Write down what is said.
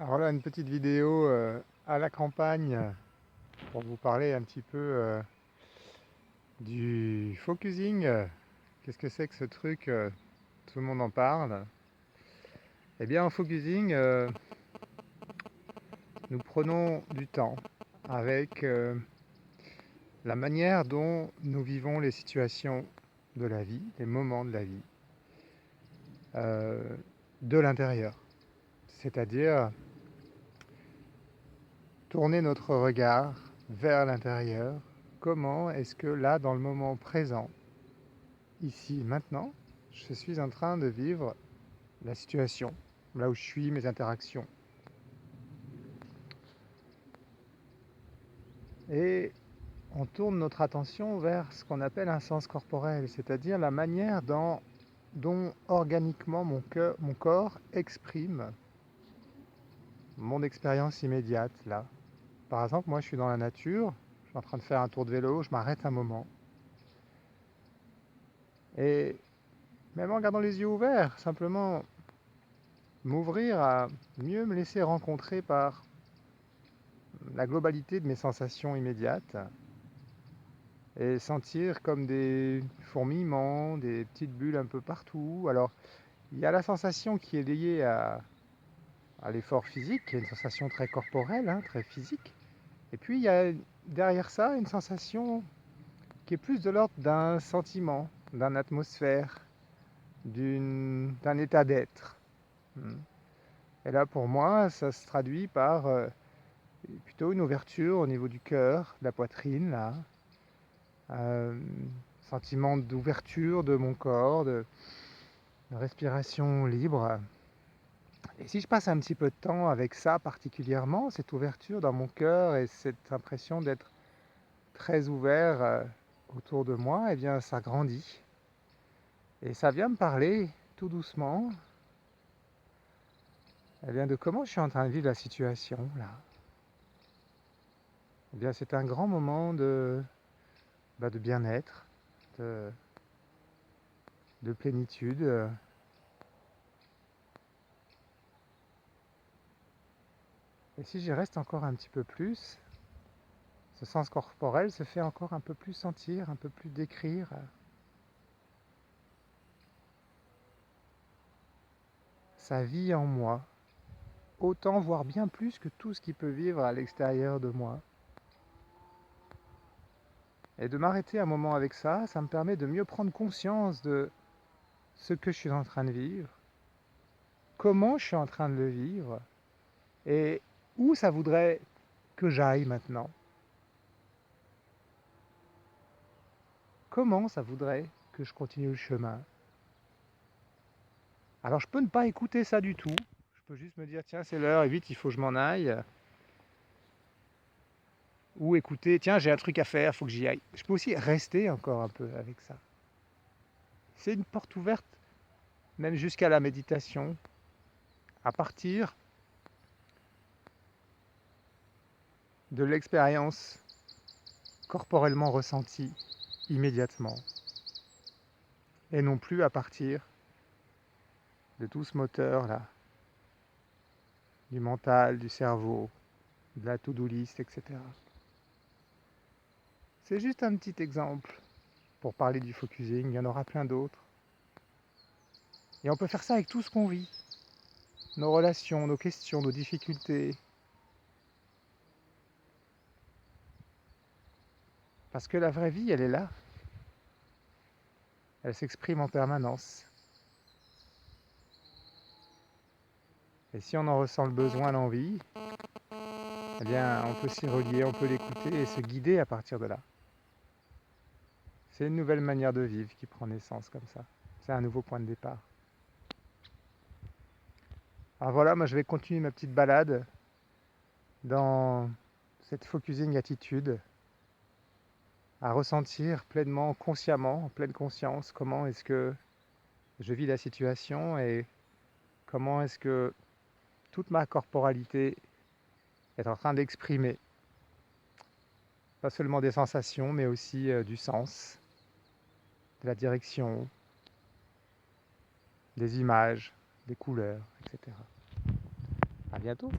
Alors là, une petite vidéo à la campagne pour vous parler un petit peu du focusing. Qu'est-ce que c'est que ce truc tout le monde en parle. Eh bien, en focusing, nous prenons du temps avec la manière dont nous vivons les situations de la vie, les moments de la vie, euh, de l'intérieur. C'est-à-dire tourner notre regard vers l'intérieur. Comment est-ce que là, dans le moment présent, ici, maintenant, je suis en train de vivre la situation, là où je suis, mes interactions. Et on tourne notre attention vers ce qu'on appelle un sens corporel, c'est-à-dire la manière dont organiquement mon corps exprime mon expérience immédiate, là. Par exemple, moi je suis dans la nature, je suis en train de faire un tour de vélo, je m'arrête un moment. Et même en gardant les yeux ouverts, simplement m'ouvrir à mieux me laisser rencontrer par la globalité de mes sensations immédiates et sentir comme des fourmillements, des petites bulles un peu partout. Alors, il y a la sensation qui est liée à l'effort physique, qui est une sensation très corporelle, hein, très physique. Et puis, il y a derrière ça une sensation qui est plus de l'ordre d'un sentiment, d'une atmosphère, d'un état d'être. Et là, pour moi, ça se traduit par plutôt une ouverture au niveau du cœur, de la poitrine, là. Sentiment d'ouverture de mon corps, de respiration libre. Et si je passe un petit peu de temps avec ça particulièrement, cette ouverture dans mon cœur et cette impression d'être très ouvert autour de moi, eh bien ça grandit. Et ça vient me parler tout doucement eh bien, de comment je suis en train de vivre la situation là. Eh bien, c'est un grand moment de bien-être, de, de plénitude. Et si j'y reste encore un petit peu plus, ce sens corporel se fait encore un peu plus sentir, un peu plus décrire. Ça vit en moi, autant voire bien plus que tout ce qui peut vivre à l'extérieur de moi. Et de m'arrêter un moment avec ça, ça me permet de mieux prendre conscience de ce que je suis en train de vivre, comment je suis en train de le vivre, et où ça voudrait que j'aille maintenant. Comment ça voudrait que je continue le chemin. Alors je peux ne pas écouter ça du tout, je peux juste me dire tiens c'est l'heure et vite il faut que je m'en aille. Ou écouter tiens j'ai un truc à faire, il faut que j'y aille. Je peux aussi rester encore un peu avec ça. C'est une porte ouverte même jusqu'à la méditation, à partir de l'expérience corporellement ressentie immédiatement, et non plus à partir de tout ce moteur là, du mental, du cerveau, de la to-do list, etc. C'est juste un petit exemple pour parler du focusing, il y en aura plein d'autres. Et on peut faire ça avec tout ce qu'on vit, nos relations, nos questions, nos difficultés. Parce que la vraie vie, elle est là. Elle s'exprime en permanence. Et si on en ressent le besoin, l'envie, eh bien, on peut s'y relier, on peut l'écouter et se guider à partir de là. C'est une nouvelle manière de vivre qui prend naissance comme ça. C'est un nouveau point de départ. Alors voilà, moi je vais continuer ma petite balade dans cette focusing attitude, à ressentir pleinement, consciemment, en pleine conscience, comment est-ce que je vis la situation et comment est-ce que toute ma corporalité est en train d'exprimer pas seulement des sensations, mais aussi du sens, de la direction, des images, des couleurs, etc. bientôt.